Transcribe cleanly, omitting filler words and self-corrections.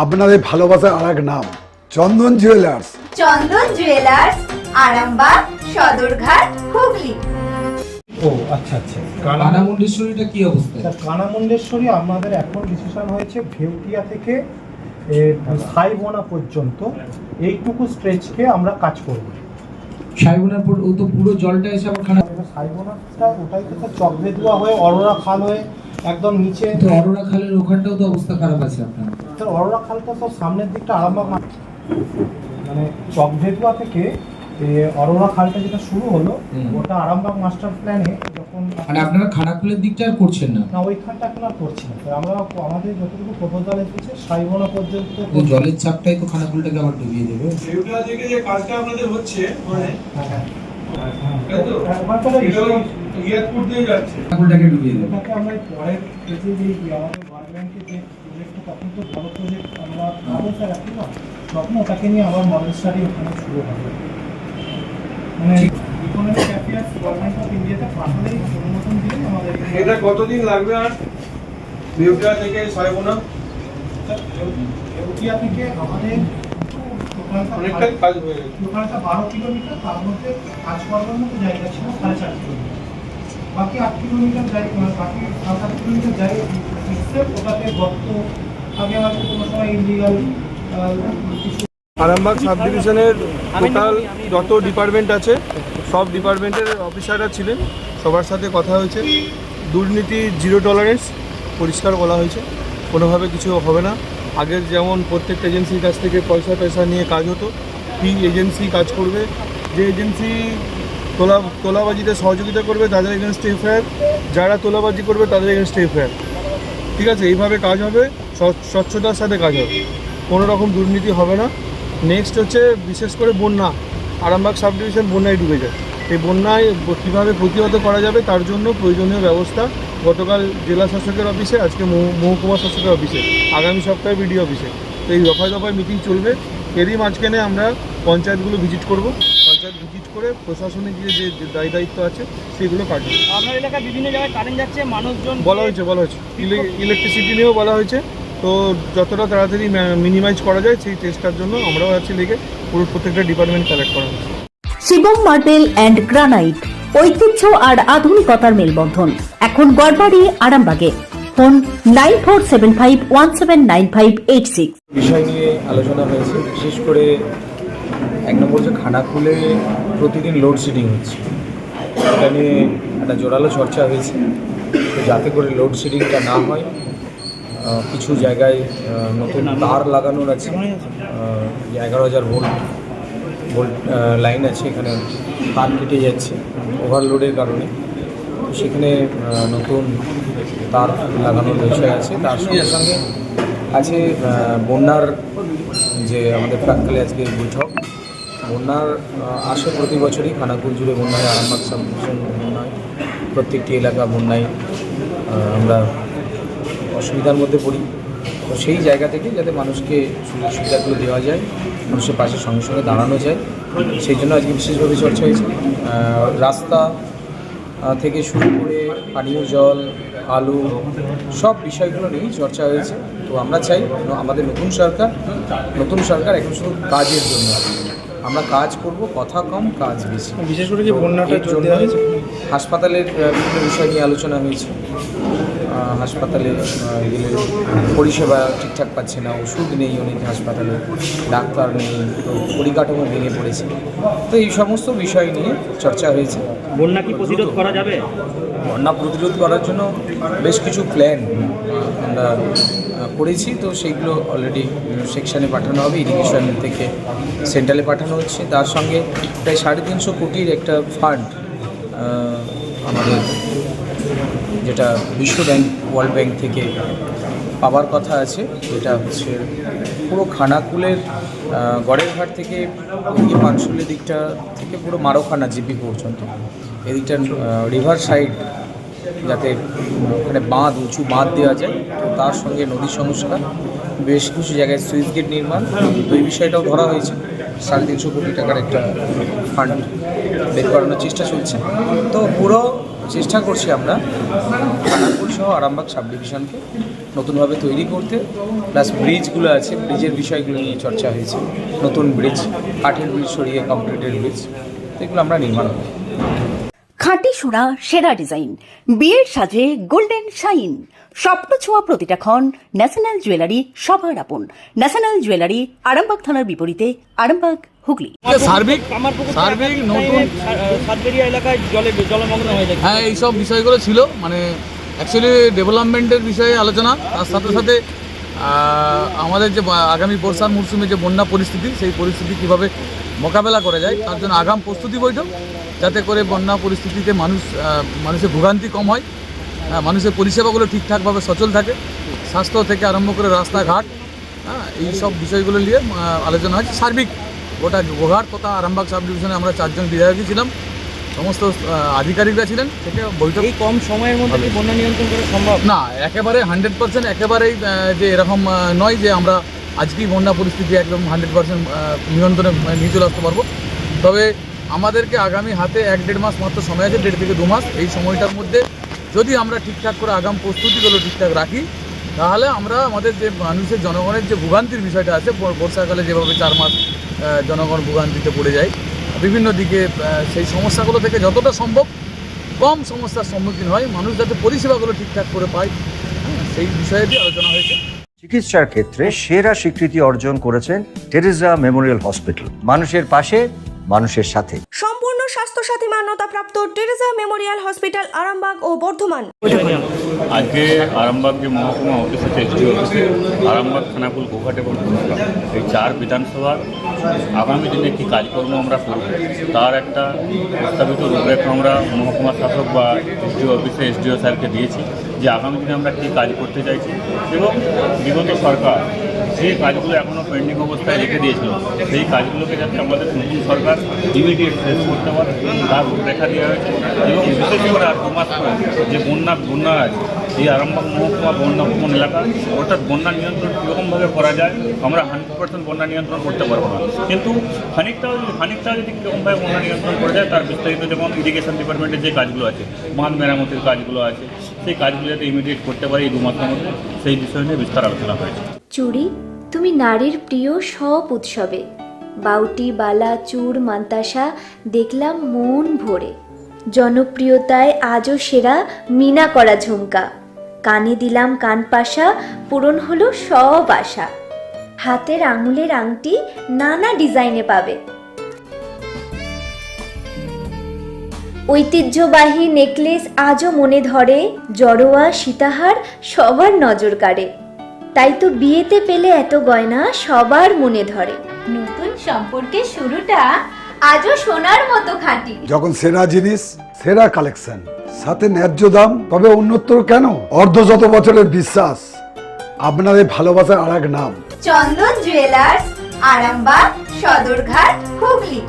আপনাদের ভালোবাসার আর এক নাম চন্দন জুয়েলার্স। চন্দন জুয়েলার্স, আরামবাগ, সদরঘাট, হুগলি। ও আচ্ছা আচ্ছা। কানামুন্ডেশ্বরীটা কি অবস্থা? কানামুন্ডেশ্বরী আমাদের এখন ডিসিশন হয়েছে ভেউটিয়া থেকে সাইবোনা পর্যন্ত এইটুকু স্ট্রেচকে আমরা কাজ করব। সাইবোনার পর ও তো পুরো জলটা এসে আবার সাইবোনাটা ওটাই তো চকভেদুয়া হয়ে অরোরা খাল হয়ে একদম নিচে। তো অরোরা খালের ওখানটাও তো অবস্থা খারাপ আছে আপনার। স্যার অরোরা খালটা তো সামনের দিকটা আরামবাগ মানে চকভেদুয়া থেকে অরোরা খালটা যেটা শুরু হলো ওটা আরামবাগ মাস্টার প্ল্যানে যখন মানে আপনারা খানাকুলের দিকটা আর করছেন না? না, ওইখানটা এখন আর করছি না। আমরা আমাদের যতটুকু প্রপোজাল এসেছে সাইবোনা পর্যন্ত জলের চাপটাই তো খানাকুলটাকে আবার ডুবিয়ে দেবে। সেগুলা থেকে যে কাজটা আপনাদের হচ্ছে মানে ইয়ারপুর দিয়ে যাচ্ছে, খানাকুলটাকে ডুবিয়ে দেবে। ওটাকে আমরা পরের পেজে যে আমাদের ওয়ার্ল্ড ব্যাংকের যে প্রজেক্টটা তখন তো ভালো প্রজেক্ট আমরা পাবো স্যার এখন না, তখন ওটাকে নিয়ে আবার মডেল স্টাডি ওখানে শুরু হবে। মানে ইকোনমিক অ্যাফেয়ার্স গভর্নমেন্ট অফ ইন্ডিয়াতে পাঠালেই অনুমোদন দিলে আমাদের এটা কতদিন লাগবে? আর বিউটিয়া থেকে সাইবোনা এউটিয়া থেকে আমাদের অনেকটা কাজ হয়ে গেছে। ওখানটা 12 কিলোমিটার, তার মধ্যে কাজ করার মতো জায়গা ছিল 4.5 কিলোমিটার। বাকি 8 কিলোমিটার জায়গা, বাকি 7 কিলোমিটার জায়গা এক্সেপ্ট ওটাতে গর্ত আগে হয়তো কোনো সময় ইলিগাল কিছু। আরামবাগ সাব ডিভিশনের টোটাল যত ডিপার্টমেন্ট আছে সব ডিপার্টমেন্টের অফিসাররা ছিলেন, সবার সাথে কথা হয়েছে। দুর্নীতি জিরো টলারেন্স পরিষ্কার বলা হয়েছে, কোনোভাবে কিছু হবে না। আগের যেমন প্রত্যেকটা এজেন্সির কাছ থেকে পয়সা নিয়ে কাজ হতো, কি এজেন্সি কাজ করবে, যে এজেন্সি তোলাবাজিতে সহযোগিতা করবে তাদের এগেনস্টে এফআইআর, যারা তোলাবাজি করবে তাদের এগেনস্টে এফআইআর। ঠিক আছে, এইভাবে কাজ হবে, স্বচ্ছতার সাথে কাজ হবে, কোনো রকম দুর্নীতি হবে না। নেক্সট হচ্ছে বিশেষ করে বন্যা, আরামবাগ সাব ডিভিশন বন্যায় ডুবে যায়। এই বন্যায় কীভাবে প্রতিহত করা যাবে তার জন্য প্রয়োজনীয় ব্যবস্থা গতকাল জেলা শাসকের অফিসে, আজকে মহকুমা শাসকের অফিসে, আগামী সপ্তাহে বিডিও অফিসে। তো এই দফায় দফায় মিটিং চলবে। এরই মাঝখানে আমরা পঞ্চায়েতগুলো ভিজিট করব, পঞ্চায়েত ভিজিট করে প্রশাসনিক যে দায়িত্ব আছে সেগুলো কাটবে। আপনার এলাকায় বিভিন্ন জায়গায় কারেন্ট যাচ্ছে, মানুষজন বলা হয়েছে ইলেকট্রিসিটি নিয়েও বলা হয়েছে। তো যতটা তাড়াতাড়ি মিনিমাইজ করা যায় সেই চেষ্টার জন্য আমরাও আছি লেগে পুরো প্রত্যেকটা ডিপার্টমেন্ট কালেক্ট করা হচ্ছে। শিবম মার্বেল অ্যান্ড গ্রানাইট, ঐতিহ্য আর আধুনিকতার মেলবন্ধন, এখন গড়বাড়ি, আরামবাগে। ফোন 9475179586। বিষয় নিয়ে আলোচনা হয়েছে, বিশেষ করে 1 নম্বর যে খানাকুলে প্রতিদিন লোডশেডিং হচ্ছে, এটা নিয়ে একটা জোরালো চর্চা হয়েছে। তো যাতে করে লোডশেডিংটা না হয়, কিছু জায়গায় নতুন তার লাগানোর আছে, 11,000 ভোল্ট লাইন আছে, এখানে তার কেটে যাচ্ছে ওভারলোডের কারণে। তো সেখানে নতুন তার লাগানোর বিষয় আছে। তার সঙ্গে সঙ্গে আছে বন্যার যে আমাদের প্রাক্কালে আজকে বৈঠক, বন্যার আসে প্রতি বছরই খানাকুল জুড়ে বন্যায়, আরামবাগ সাব ডিভিশন বন্যায়, প্রত্যেকটি এলাকা বন্যায় আমরা অসুবিধার মধ্যে পড়ি। তো সেই জায়গা থেকে যাতে মানুষকে সুযোগ সুবিধাগুলো দেওয়া যায়, মানুষের পাশে সঙ্গে সঙ্গে দাঁড়ানো যায়, সেই জন্য আজকে বিশেষভাবে চর্চা হয়েছে। রাস্তা থেকে শুরু করে পানীয় জল, আলু, সব বিষয়গুলো নিয়েই চর্চা হয়েছে। তো আমরা চাই আমাদের নতুন সরকার এখন শুধু কাজের জন্য, আমরা কাজ করব, কথা কম কাজ বেশি। বিশেষ করে যে বন্যাটার জন্য হাসপাতালের বিভিন্ন বিষয় নিয়ে আলোচনা হয়েছে। হাসপাতালে গেলে পরিষেবা ঠিকঠাক পাচ্ছে না, ওষুধ নেই অনেক হাসপাতালে, ডাক্তার নেই, তো পরিকাঠামো ভেঙে পড়েছে। তো এই সমস্ত বিষয় নিয়ে চর্চা হয়েছে। বন্যা কি প্রতিরোধ করা যাবে? বন্যা প্রতিরোধ করার জন্য বেশ কিছু প্ল্যান আমরা করেছি। তো সেইগুলো অলরেডি সেকশানে পাঠানো হবে, ইরিগেশন থেকে সেন্ট্রালে পাঠানো হচ্ছে। তার সঙ্গে প্রায় 350 কোটির একটা ফান্ড আমাদের, যেটা বিশ্ব ব্যাংক, ওয়ার্ল্ড ব্যাংক থেকে পাওয়ার কথা আছে। এটা হচ্ছে পুরো খানাকুলের গড়ের ঘাট থেকে পানশুলের দিকটা থেকে পুরো মারোখানা জিপি পর্যন্ত, এদিকটা রিভার সাইড যাতে ওখানে উঁচু বাঁধ দেওয়া যায়, তো তার সঙ্গে নদী সংস্কার, বেশ কিছু জায়গায় সুইচ গেট নির্মাণ, তো এই বিষয়টাও ধরা হয়েছে। 350 কোটি টাকার একটা ফান্ড বের করানোর চেষ্টা চলছে। তো পুরো চেষ্টা করছি আমরা খানাকুল সহ আরামবাগ সাব ডিভিশনকে নতুনভাবে তৈরি করতে, প্লাস ব্রিজগুলো আছে, ব্রিজের বিষয়গুলো নিয়ে চর্চা হয়েছে। নতুন ব্রিজ, কাঠের ব্রিজ সরিয়ে কংক্রিটের ব্রিজ, এগুলো আমরা নির্মাণ করব। খাঁটি সোনা সেরা ডিজাইন, বিয়ের সাজে গোল্ডেন শাইন, স্বপ্ন ছোঁয়া প্রতিটা ক্ষণ। ন্যাশনাল জুয়েলারি সবার আপন। ন্যাশনাল জুয়েলারি, আরামবাগ থানার বিপরীতে, আরামবাগ, হুগলি। সার্বিক নতুন সাতবেরিয়া এলাকায় জলমগ্ন হয়ে যায়। হ্যাঁ, এইসব বিষয়গুলো ছিল, মানে অ্যাকচুয়ালি ডেভেলপমেন্টের বিষয়ে আলোচনা, তার সাথে সাথে আমাদের যে আগামী বর্ষার মরশুমে যে বন্যা পরিস্থিতি, সেই পরিস্থিতি কীভাবে মোকাবেলা করা যায় তার জন্য আগাম প্রস্তুতি বৈঠক, যাতে করে বন্যা পরিস্থিতিতে মানুষের ভোগান্তি কম হয়, মানুষের পরিষেবাগুলো ঠিকঠাকভাবে সচল থাকে, স্বাস্থ্য থেকে আরম্ভ করে রাস্তাঘাট, এই সব বিষয়গুলো নিয়ে আলোচনা হয়েছে। সার্বিক গোটা গোঘাট তথা আরামবাগ সাব ডিভিশনে আমরা 4 জন বিধায়কই ছিলাম, সমস্ত আধিকারিকরা ছিলেন। থেকে বৈঠক এই কম সময়ের মধ্যে কি বন্যা নিয়ন্ত্রণ করা সম্ভব? না, একেবারে 100% একেবারেই যে এরকম নয় যে আমরা আজকেই বন্যা পরিস্থিতি একদম 100% নিয়ন্ত্রণে নিয়ে চলে আসতে পারবো। তবে আমাদেরকে আগামী হাতে 1-1.5 মাস মাত্র সময় আছে, 1.5 থেকে 2 মাস। এই সময়টার মধ্যে যদি আমরা ঠিকঠাক করে আগাম প্রস্তুতিগুলো ঠিকঠাক রাখি, তাহলে আমরা আমাদের যে মানুষের জনগণের যে ভোগান্তির বিষয়টা আছে, বর্ষাকালে যেভাবে 4 মাস জনগণ ভোগান্তিতে পড়ে যায় বিভিন্ন দিকে, সেই সমস্যাগুলো থেকে যতটা সম্ভব কম সমস্যার সম্মুখীন হয়, মানুষ যাতে পরিষেবাগুলো ঠিকঠাক করে পায়, সেই বিষয়েতে আলোচনা হয়েছে। চিকিৎসার ক্ষেত্রে সেরা স্বীকৃতি অর্জন করেছেন টেরেজা মেমোরিয়াল হসপিটাল। মানুষের পাশে, মানুষের সাথে। সম্পূর্ণ স্বাস্থ্যসাথী মান্যতাপ্রাপ্ত টেরেজা মেমোরিয়াল হসপিটাল, আরামবাগ ও বর্ধমান। আজকে আরামবাগ যে মহকুমা অফিস আছে, এসডিও অফিসে, আরামবাগ, খানাকুল, গোঘাট এবং বনগাঁ, এই 4 বিধানসভার আগামী দিনে কী কাজকর্ম আমরা করব তার একটা প্রস্তাবিত রূপরেখা আমরা মহকুমা শাসক বা এসডিও অফিসে এসডিও স্যারকে দিয়েছি, যে আগামী দিনে আমরা কী কাজ করতে চাইছি এবং বিগত সরকার যে কাজগুলো এখনও পেন্ডিং অবস্থায় রেখে দিয়েছিল সেই কাজগুলোকে যাতে আমাদের নতুন সরকার ইমিডিয়েট শেষ করতে পারে তার রূপরেখা দেওয়া হয়েছে। এবং বিশেষ করে আর 2 মাস পরে যে বন্যা আছে এই আরামবাগ মহকুমা বন্যাপ্রবণ এলাকা, অর্থাৎ বন্যা নিয়ন্ত্রণ কীরকমভাবে করা যায়। আমরা 100% বন্যা নিয়ন্ত্রণ করতে পারবো না, কিন্তু খানিকটা যদি কীরকমভাবে বন্যা নিয়ন্ত্রণ করা যায় তার বিস্তারিত, যেমন ইরিগেশন ডিপার্টমেন্টের যে কাজগুলো আছে, বাঁধ মেরামতির কাজগুলো আছে, সেই কাজগুলো যাতে ইমিডিয়েট করতে পারে এই 2 মাসের মধ্যে, সেই বিষয় নিয়ে বিস্তার আলোচনা হয়েছে। চুড়ি, তুমি নারীর প্রিয় সব উৎসবে বাউটি, বালা, চূড়, মান্তাসা দেখলাম মন ভরে। জনপ্রিয়তায় আজও সেরা মিনা করা ঝুমকা, কানে দিলাম কানপাশা, পূরণ হলো সব আশা। হাতের আঙুলের আংটি নানা ডিজাইনে পাবে, ঐতিহ্যবাহী নেকলেস আজও মনে ধরে, জড়োয়া, সীতাহার সবার নজর কাড়ে। তাই তো বিয়েতে পেলে এত গয়না সবার মনে ধরে। নতুন সম্পর্কের শুরুটা আজও সোনার মতো খাঁটি। যখন সেরা জিনিস, সেরা কালেকশন, সাথে ন্যায্য দাম, তবে উন্নতর কেন? অর্ধশত বছরের বিশ্বাস, আপনাদের ভালোবাসার আরেক নাম চন্দন জুয়েলার্স, আরামবাগ, সদরঘাট, হুগলি।